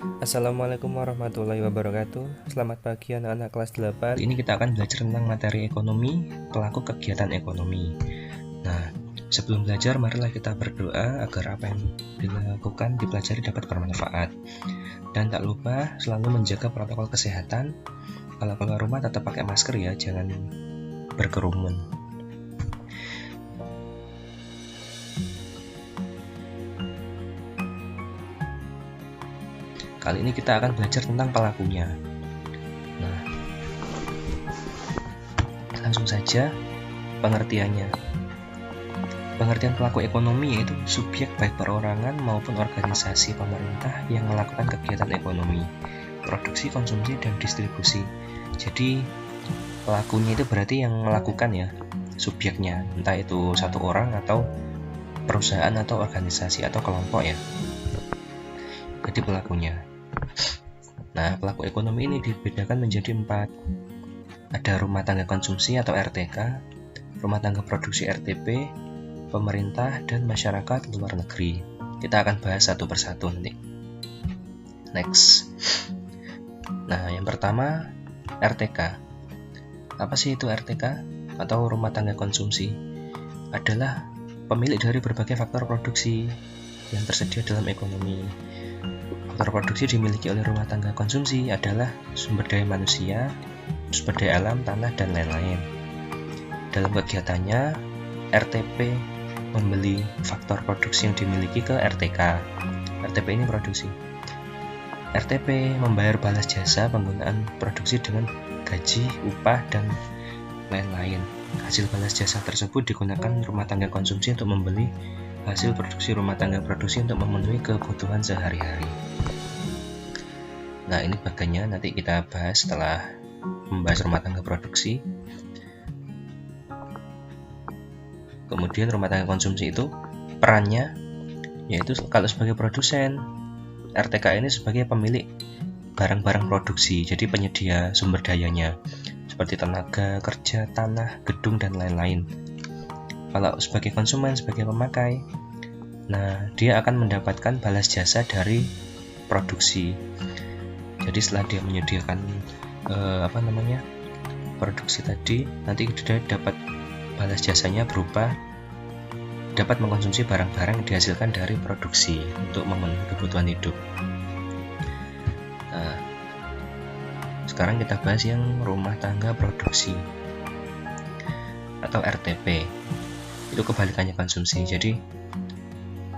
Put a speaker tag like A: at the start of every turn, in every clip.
A: Assalamualaikum warahmatullahi wabarakatuh. Selamat pagi anak-anak kelas 8. Ini kita akan belajar tentang materi ekonomi, pelaku kegiatan ekonomi. Nah, sebelum belajar marilah kita berdoa agar apa yang dilakukan dipelajari dapat bermanfaat. Dan tak lupa selalu menjaga protokol kesehatan. Kalau keluar rumah tetap pakai masker ya, jangan berkerumun. Kali ini kita akan belajar tentang pelakunya. Nah, langsung saja pengertiannya. Pengertian pelaku ekonomi yaitu subjek baik perorangan maupun organisasi pemerintah yang melakukan kegiatan ekonomi, produksi, konsumsi, dan distribusi. Jadi pelakunya itu berarti yang melakukan ya, subjeknya, entah itu satu orang atau perusahaan atau organisasi atau kelompok ya. Jadi pelakunya. Nah, pelaku ekonomi ini dibedakan menjadi 4. Ada rumah tangga konsumsi atau RTK, rumah tangga produksi RTP, pemerintah, dan masyarakat luar negeri. Kita akan bahas satu persatu nanti. Next. Nah, yang pertama RTK. Apa sih itu RTK atau rumah tangga konsumsi? Adalah pemilik dari berbagai faktor produksi yang tersedia dalam ekonomi. Faktor produksi dimiliki oleh rumah tangga konsumsi adalah sumber daya manusia, sumber daya alam, tanah, dan lain-lain. Dalam kegiatannya, RTP membeli faktor produksi yang dimiliki ke RTK. RTP ini produksi. RTP membayar balas jasa penggunaan produksi dengan gaji, upah, dan lain-lain. Hasil balas jasa tersebut digunakan rumah tangga konsumsi untuk membeli hasil produksi rumah tangga produksi untuk memenuhi kebutuhan sehari-hari. Nah, ini bagiannya nanti kita bahas setelah membahas rumah tangga produksi. Kemudian rumah tangga konsumsi itu perannya yaitu kalau sebagai produsen, RTK ini sebagai pemilik barang-barang produksi, jadi penyedia sumber dayanya seperti tenaga kerja, tanah, gedung, dan lain-lain. Kalau sebagai konsumen, sebagai pemakai, nah dia akan mendapatkan balas jasa dari produksi. Jadi setelah dia menyediakan produksi tadi, nanti dia dapat balas jasanya berupa dapat mengkonsumsi barang-barang yang dihasilkan dari produksi untuk memenuhi kebutuhan hidup. Nah, sekarang kita bahas yang rumah tangga produksi atau RTP. Itu kebalikannya konsumsi. Jadi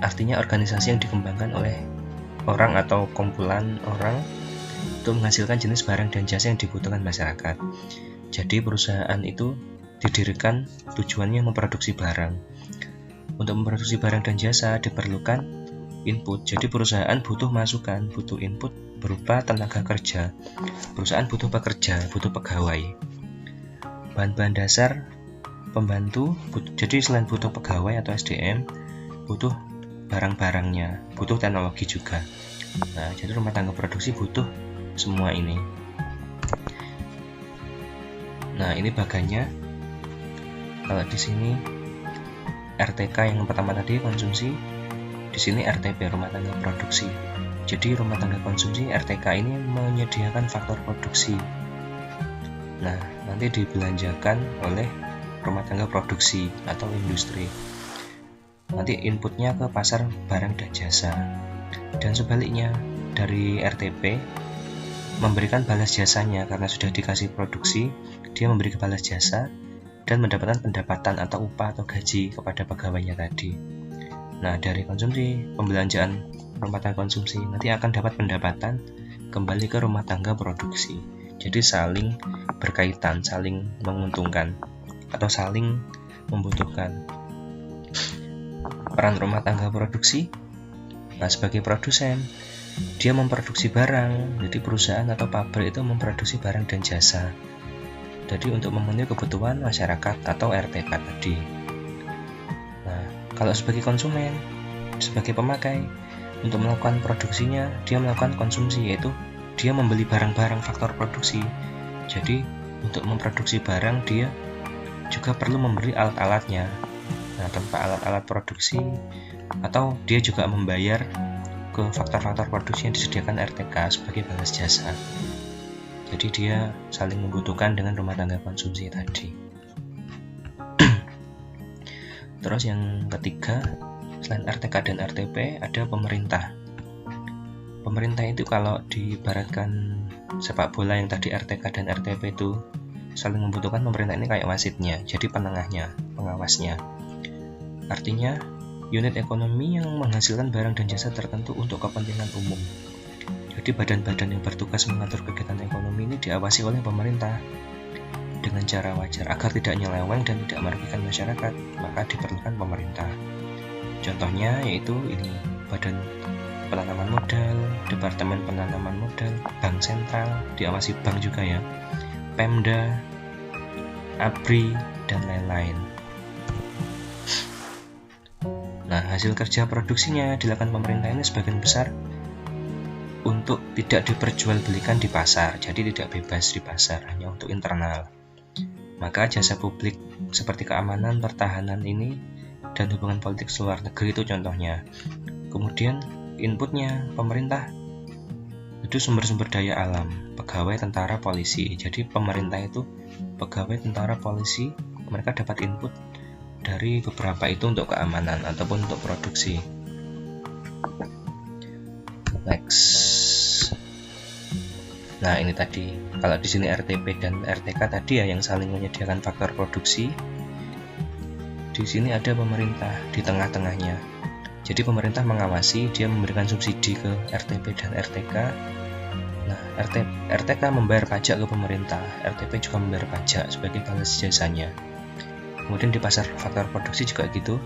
A: artinya organisasi yang dikembangkan oleh orang atau kumpulan orang untuk menghasilkan jenis barang dan jasa yang dibutuhkan masyarakat. Jadi perusahaan itu didirikan tujuannya memproduksi barang. Untuk memproduksi barang dan jasa diperlukan input. Jadi perusahaan butuh masukan, butuh input berupa tenaga kerja. Perusahaan butuh pekerja, butuh pegawai. Bahan-bahan dasar pembantu, jadi selain butuh pegawai atau SDM, butuh barang-barangnya, butuh teknologi juga. Nah, jadi rumah tangga produksi butuh semua ini. Nah, ini bagiannya. Kalau di sini RTK yang pertama tadi konsumsi, di sini RTP rumah tangga produksi. Jadi rumah tangga konsumsi RTK ini menyediakan faktor produksi. Nah, nanti dibelanjakan oleh rumah tangga produksi atau industri. Nanti inputnya ke pasar barang dan jasa. Dan sebaliknya, dari RTP memberikan balas jasanya karena sudah dikasih produksi, dia memberi balas jasa dan mendapatkan pendapatan atau upah atau gaji kepada pegawainya tadi. Nah, dari konsumsi, pembelanjaan rumah tangga konsumsi nanti akan dapat pendapatan kembali ke rumah tangga produksi. Jadi saling berkaitan, saling menguntungkan atau saling membutuhkan. Peran rumah tangga produksi, nah sebagai produsen, dia memproduksi barang. Jadi perusahaan atau pabrik itu memproduksi barang dan jasa. Jadi untuk memenuhi kebutuhan masyarakat atau RTK tadi. Nah, kalau sebagai konsumen, sebagai pemakai, untuk melakukan produksinya, dia melakukan konsumsi, yaitu dia membeli barang-barang faktor produksi. Jadi untuk memproduksi barang, dia juga perlu membeli alat-alatnya. Nah, tanpa alat-alat produksi, atau dia juga membayar ke faktor-faktor produksi yang disediakan RTK sebagai balas jasa. Jadi dia saling membutuhkan dengan rumah tangga konsumsi tadi. Terus yang ketiga, selain RTK dan RTP, ada pemerintah. Pemerintah itu kalau diibaratkan sepak bola yang tadi RTK dan RTP itu saling membutuhkan, pemerintah ini kayak wasitnya, jadi penengahnya, pengawasnya. Artinya, unit ekonomi yang menghasilkan barang dan jasa tertentu untuk kepentingan umum. Jadi badan-badan yang bertugas mengatur kegiatan ekonomi ini diawasi oleh pemerintah dengan cara wajar agar tidak nyeleweng dan tidak merugikan masyarakat, maka diperlukan pemerintah. Contohnya yaitu ini, Badan Penanaman Modal, Departemen Penanaman Modal, Bank Sentral, diawasi bank juga ya, Pemda, ABRI, dan lain-lain. Nah, hasil kerja produksinya dilakukan pemerintah ini sebagian besar untuk tidak diperjualbelikan di pasar, jadi tidak bebas di pasar, hanya untuk internal. Maka jasa publik seperti keamanan, pertahanan ini, dan hubungan politik luar negeri itu contohnya. Kemudian inputnya pemerintah itu sumber-sumber daya alam, pegawai, tentara, polisi. Jadi pemerintah itu pegawai, tentara, polisi, mereka dapat input dari beberapa itu untuk keamanan ataupun untuk produksi. Next. Nah, ini tadi kalau di sini RTP dan RTK tadi ya yang saling menyediakan faktor produksi. Di sini ada pemerintah di tengah-tengahnya. Jadi pemerintah mengawasi, dia memberikan subsidi ke RTP dan RTK. Nah, RTK membayar pajak ke pemerintah, RTP juga membayar pajak sebagai balas jasanya. Kemudian di pasar faktor produksi juga gitu,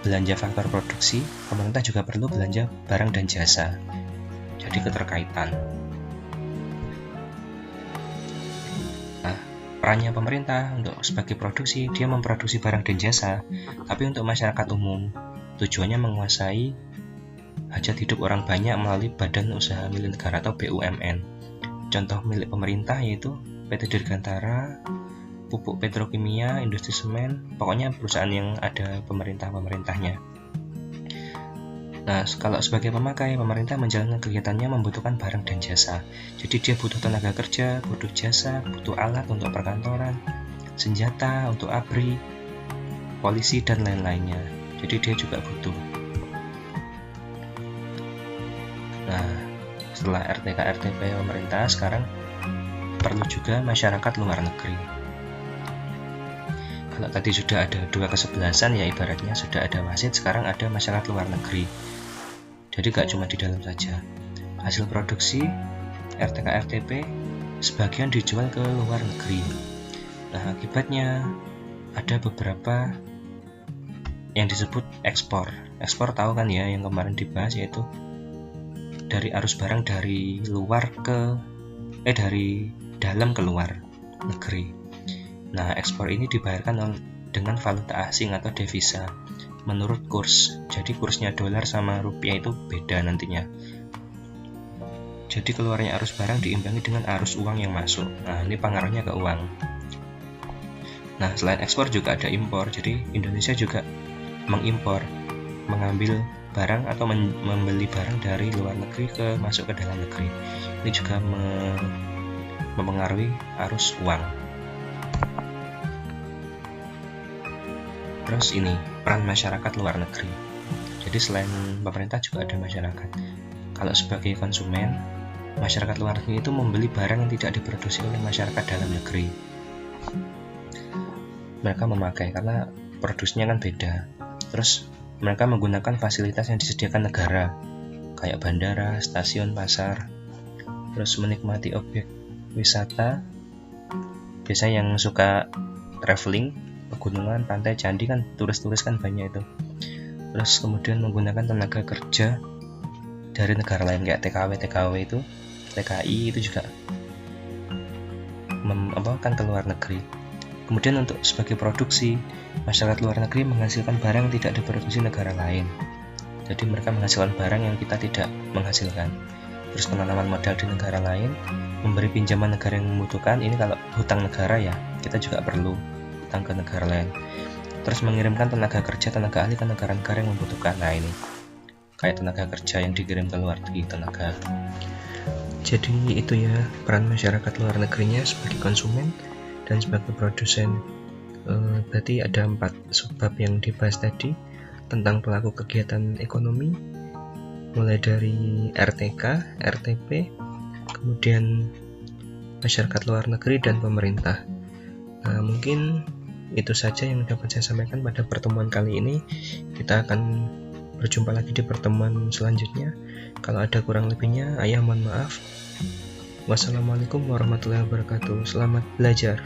A: belanja faktor produksi, pemerintah juga perlu belanja barang dan jasa. Jadi keterkaitan. Nah, perannya pemerintah untuk sebagai produksi, dia memproduksi barang dan jasa, tapi untuk masyarakat umum. Tujuannya menguasai hajat hidup orang banyak melalui badan usaha milik negara atau BUMN. Contoh milik pemerintah yaitu PT Dirgantara, pupuk petrokimia, industri semen, pokoknya perusahaan yang ada pemerintahnya. Nah, kalau sebagai pemakai, pemerintah menjalankan kegiatannya membutuhkan barang dan jasa. Jadi dia butuh tenaga kerja, butuh jasa, butuh alat untuk perkantoran, senjata untuk ABRI, polisi, dan lain-lainnya. Jadi dia juga butuh. Nah, setelah RTK RTP pemerintah, sekarang perlu juga masyarakat luar negeri. Kalau tadi sudah ada dua kesebelasan, ya ibaratnya sudah ada wasit, sekarang ada masyarakat luar negeri. Jadi gak cuma di dalam saja. Hasil produksi RTK RTP sebagian dijual ke luar negeri. Nah, akibatnya ada beberapa yang disebut ekspor. Ekspor tahu kan ya, yang kemarin dibahas, yaitu dari arus barang dari luar dari dalam ke luar negeri. Nah, ekspor ini dibayarkan dengan valuta asing atau devisa menurut kurs. Jadi kursnya dolar sama rupiah itu beda nantinya. Jadi keluarnya arus barang diimbangi dengan arus uang yang masuk. Nah, ini pengaruhnya ke uang. Nah, selain ekspor juga ada impor. Jadi Indonesia juga mengimpor, mengambil barang atau membeli barang dari luar negeri masuk ke dalam negeri. Ini juga mempengaruhi arus uang. Terus ini peran masyarakat luar negeri. Jadi selain pemerintah juga ada masyarakat. Kalau sebagai konsumen, masyarakat luar negeri itu membeli barang yang tidak diproduksi oleh masyarakat dalam negeri. Mereka memakai karena produksinya kan beda. Terus mereka menggunakan fasilitas yang disediakan negara, kayak bandara, stasiun, pasar. Terus menikmati objek wisata. Biasanya yang suka traveling, pegunungan, pantai, candi kan turis-turis kan banyak itu. Terus kemudian menggunakan tenaga kerja dari negara lain kayak TKW itu, TKI itu juga kan ke luar negeri. Kemudian untuk sebagai produksi, masyarakat luar negeri menghasilkan barang yang tidak diproduksi negara lain. Jadi mereka menghasilkan barang yang kita tidak menghasilkan. Terus penanaman modal di negara lain, memberi pinjaman negara yang membutuhkan. Ini kalau hutang negara ya, kita juga perlu hutang ke negara lain. Terus mengirimkan tenaga kerja, tenaga ahli ke negara-negara yang membutuhkan. Nah, ini kayak tenaga kerja yang dikirim ke luar negeri tenaga. Jadi itu ya peran masyarakat luar negerinya sebagai konsumen dan sebagai produsen. Berarti ada 4 subbab yang dibahas tadi tentang pelaku kegiatan ekonomi, mulai dari RTK, RTP, kemudian masyarakat luar negeri dan pemerintah. Mungkin itu saja yang dapat saya sampaikan pada pertemuan kali ini. Kita akan berjumpa lagi di pertemuan selanjutnya. Kalau ada kurang lebihnya, ayah mohon maaf. Wassalamualaikum warahmatullahi wabarakatuh. Selamat belajar.